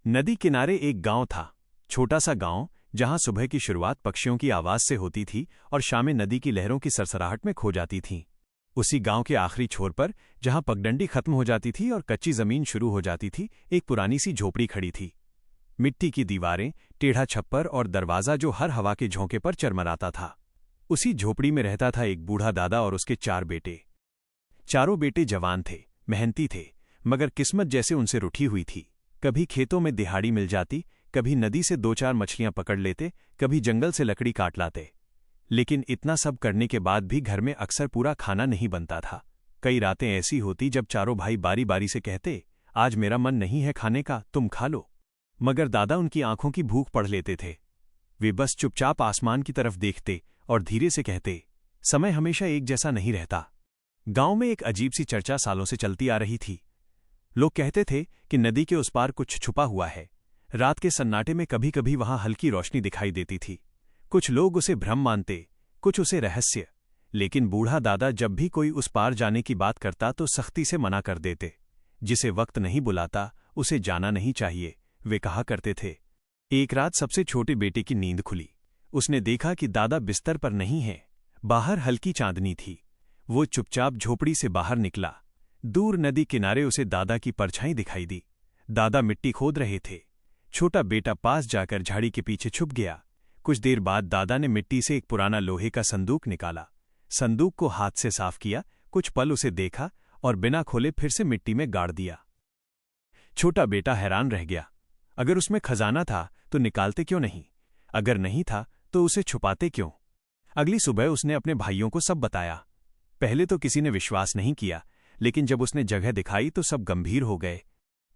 नदी किनारे एक गांव था, छोटा सा गांव जहां सुबह की शुरुआत पक्षियों की आवाज से होती थी और शामें नदी की लहरों की सरसराहट में खो जाती थीं। उसी गांव के आखिरी छोर पर, जहां पगडंडी खत्म हो जाती थी और कच्ची जमीन शुरू हो जाती थी, एक पुरानी सी झोपड़ी खड़ी थी। मिट्टी की दीवारें, टेढ़ा छप्पर और दरवाजा जो हर हवा के झोंके पर चरमराता था। उसी झोपड़ी में रहता था एक बूढ़ा दादा और उसके 4 बेटे। चारों बेटे जवान थे, मेहनती थे, मगर किस्मत जैसे उनसे रूठी हुई थी। कभी खेतों में दिहाड़ी मिल जाती, कभी नदी से 2-4 मछलियां पकड़ लेते, कभी जंगल से लकड़ी काट लाते। लेकिन इतना सब करने के बाद भी घर में अक्सर पूरा खाना नहीं बनता था। कई रातें ऐसी होती जब चारों भाई बारी बारी से कहते, आज मेरा मन नहीं है खाने का, तुम खा लो। मगर दादा उनकी आंखों की भूख पढ़ लेते थे। वे बस चुपचाप आसमान की तरफ देखते और धीरे से कहते, समय हमेशा एक जैसा नहीं रहता। गांव में एक अजीब सी चर्चा सालों से चलती आ रही थी। लोग कहते थे कि नदी के उस पार कुछ छुपा हुआ है। रात के सन्नाटे में कभी कभी वहां हल्की रोशनी दिखाई देती थी। कुछ लोग उसे भ्रम मानते, कुछ उसे रहस्य। लेकिन बूढ़ा दादा जब भी कोई उस पार जाने की बात करता तो सख्ती से मना कर देते। जिसे वक्त नहीं बुलाता उसे जाना नहीं चाहिए, वे कहा करते थे। एक रात सबसे छोटे बेटे की नींद खुली। उसने देखा कि दादा बिस्तर पर नहीं है। बाहर हल्की चांदनी थी। वो चुपचाप झोपड़ी से बाहर निकला। दूर नदी किनारे उसे दादा की परछाई दिखाई दी। दादा मिट्टी खोद रहे थे। छोटा बेटा पास जाकर झाड़ी के पीछे छुप गया। कुछ देर बाद दादा ने मिट्टी से एक पुराना लोहे का संदूक निकाला। संदूक को हाथ से साफ किया, कुछ पल उसे देखा और बिना खोले फिर से मिट्टी में गाड़ दिया। छोटा बेटा हैरान रह गया। अगर उसमें खजाना था तो निकालते क्यों नहीं? अगर नहीं था तो उसे छुपाते क्यों? अगली सुबह उसने अपने भाइयों को सब बताया। पहले तो किसी ने विश्वास नहीं किया, लेकिन जब उसने जगह दिखाई तो सब गंभीर हो गए।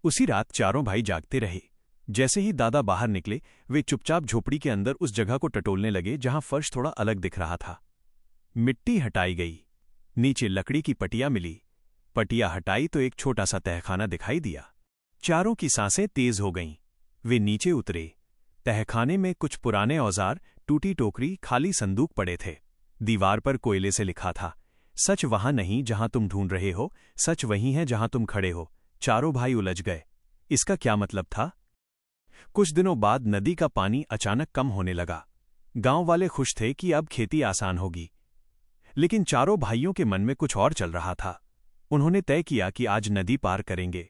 उसी रात चारों भाई जागते रहे। जैसे ही दादा बाहर निकले, वे चुपचाप झोपड़ी के अंदर उस जगह को टटोलने लगे जहां फर्श थोड़ा अलग दिख रहा था। मिट्टी हटाई गई, नीचे लकड़ी की पटिया मिली। पटिया हटाई तो एक छोटा सा तहखाना दिखाई दिया। चारों की सांसें तेज हो गईं। वे नीचे उतरे। तहखाने में कुछ पुराने औजार, टूटी टोकरी, खाली संदूक पड़े थे। दीवार पर कोयले से लिखा था, सच वहां नहीं जहां तुम ढूंढ रहे हो, सच वहीं है जहां तुम खड़े हो। चारों भाई उलझ गए। इसका क्या मतलब था? कुछ दिनों बाद नदी का पानी अचानक कम होने लगा। गांव वाले खुश थे कि अब खेती आसान होगी। लेकिन चारों भाइयों के मन में कुछ और चल रहा था। उन्होंने तय किया कि आज नदी पार करेंगे।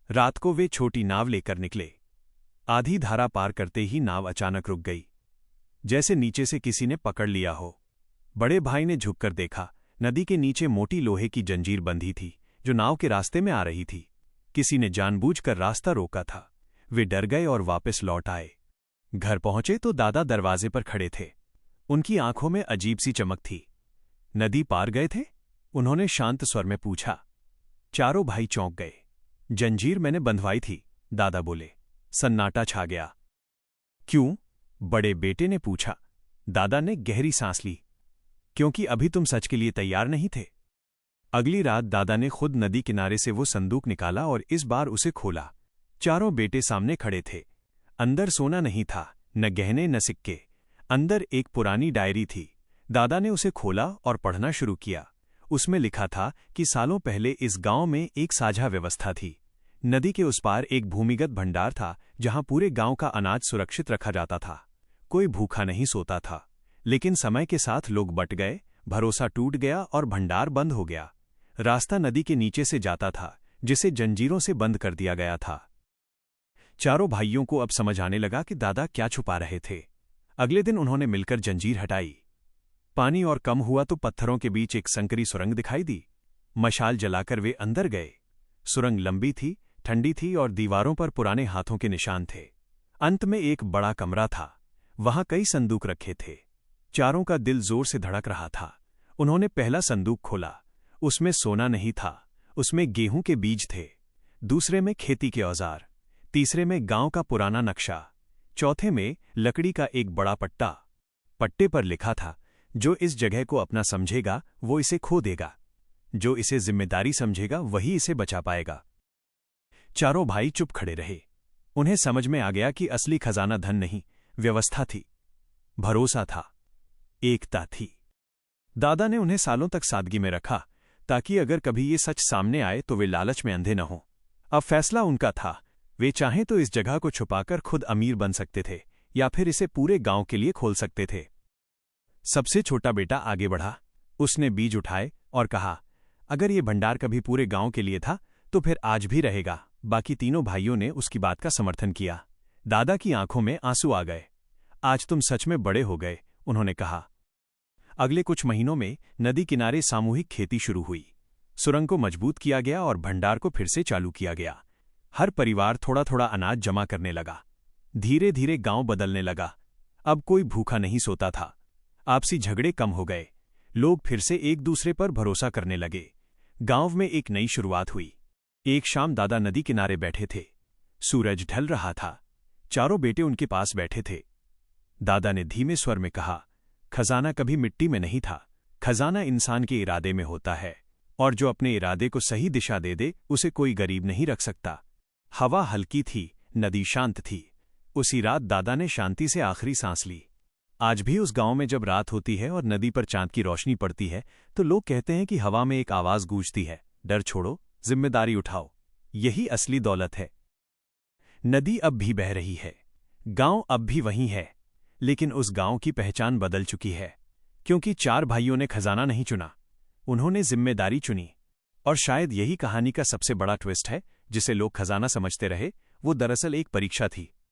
रात को वे छोटी नाव लेकर निकले। आधी धारा पार करते ही नाव अचानक रुक गई, जैसे नीचे से किसी ने पकड़ लिया हो। बड़े भाई ने झुककर देखा। नदी के नीचे मोटी लोहे की जंजीर बंधी थी, जो नाव के रास्ते में आ रही थी। किसी ने जानबूझकर रास्ता रोका था। वे डर गए और वापस लौट आए। घर पहुंचे तो दादा दरवाजे पर खड़े थे। उनकी आंखों में अजीब सी चमक थी। नदी पार गए थे? उन्होंने शांत स्वर में पूछा। चारों भाई चौंक गए। जंजीर मैंने बंधवाई थी, दादा बोले। सन्नाटा छा गया। क्यों? बड़े बेटे ने पूछा। दादा ने गहरी सांस ली। क्योंकि अभी तुम सच के लिए तैयार नहीं थे। अगली रात दादा ने खुद नदी किनारे से वो संदूक निकाला और इस बार उसे खोला। चारों बेटे सामने खड़े थे। अंदर सोना नहीं था, न गहने न सिक्के। अंदर एक पुरानी डायरी थी। दादा ने उसे खोला और पढ़ना शुरू किया। उसमें लिखा था कि सालों पहले इस गांव में एक साझा व्यवस्था थी। नदी के उस पार एक भूमिगत भंडार था जहां पूरे गांव का अनाज सुरक्षित रखा जाता था। कोई भूखा नहीं सोता था। लेकिन समय के साथ लोग बट गए, भरोसा टूट गया और भंडार बंद हो गया। रास्ता नदी के नीचे से जाता था, जिसे जंजीरों से बंद कर दिया गया था। चारों भाइयों को अब समझ आने लगा कि दादा क्या छुपा रहे थे। अगले दिन उन्होंने मिलकर जंजीर हटाई। पानी और कम हुआ तो पत्थरों के बीच एक संकरी सुरंग दिखाई दी। मशाल जलाकर वे अंदर गए। सुरंग लंबी थी, ठंडी थी और दीवारों पर पुराने हाथों के निशान थे। अंत में एक बड़ा कमरा था। वहां कई संदूक रखे थे। चारों का दिल जोर से धड़क रहा था। उन्होंने पहला संदूक खोला। उसमें सोना नहीं था, उसमें गेहूं के बीज थे। दूसरे में खेती के औजार। तीसरे में गांव का पुराना नक्शा। चौथे में लकड़ी का एक बड़ा पट्टा। पट्टे पर लिखा था, जो इस जगह को अपना समझेगा वो इसे खो देगा, जो इसे जिम्मेदारी समझेगा वही इसे बचा पाएगा। चारों भाई चुप खड़े रहे। उन्हें समझ में आ गया कि असली खजाना धन नहीं, व्यवस्था थी, भरोसा था, एकता थी। दादा ने उन्हें सालों तक सादगी में रखा, ताकि अगर कभी ये सच सामने आए तो वे लालच में अंधे न हों। अब फैसला उनका था। वे चाहें तो इस जगह को छुपाकर खुद अमीर बन सकते थे या फिर इसे पूरे गांव के लिए खोल सकते थे। सबसे छोटा बेटा आगे बढ़ा। उसने बीज उठाए और कहा, अगर ये भंडार कभी पूरे गांव के लिए था तो फिर आज भी रहेगा। बाकी तीनों भाइयों ने उसकी बात का समर्थन किया। दादा की आंखों में आंसू आ गए। आज तुम सच में बड़े हो गए, उन्होंने कहा। अगले कुछ महीनों में नदी किनारे सामूहिक खेती शुरू हुई। सुरंग को मजबूत किया गया और भंडार को फिर से चालू किया गया। हर परिवार थोड़ा थोड़ा अनाज जमा करने लगा। धीरे धीरे गांव बदलने लगा। अब कोई भूखा नहीं सोता था। आपसी झगड़े कम हो गए। लोग फिर से एक दूसरे पर भरोसा करने लगे। गांव में एक नई शुरुआत हुई। एक शाम दादा नदी किनारे बैठे थे। सूरज ढल रहा था। चारों बेटे उनके पास बैठे थे। दादा ने धीमे स्वर में कहा, खजाना कभी मिट्टी में नहीं था। खजाना इंसान के इरादे में होता है, और जो अपने इरादे को सही दिशा दे दे उसे कोई गरीब नहीं रख सकता। हवा हल्की थी, नदी शांत थी। उसी रात दादा ने शांति से आखिरी सांस ली। आज भी उस गांव में जब रात होती है और नदी पर चांद की रोशनी पड़ती है तो लोग कहते हैं कि हवा में एक आवाज गूंजती है, डर छोड़ो, जिम्मेदारी उठाओ। यही असली दौलत है। नदी अब भी बह रही है। गांव अब भी वहीं है, लेकिन उस गांव की पहचान बदल चुकी है, क्योंकि चार भाइयों ने खजाना नहीं चुना, उन्होंने जिम्मेदारी चुनी। और शायद यही कहानी का सबसे बड़ा ट्विस्ट है। जिसे लोग खजाना समझते रहे, वो दरअसल एक परीक्षा थी।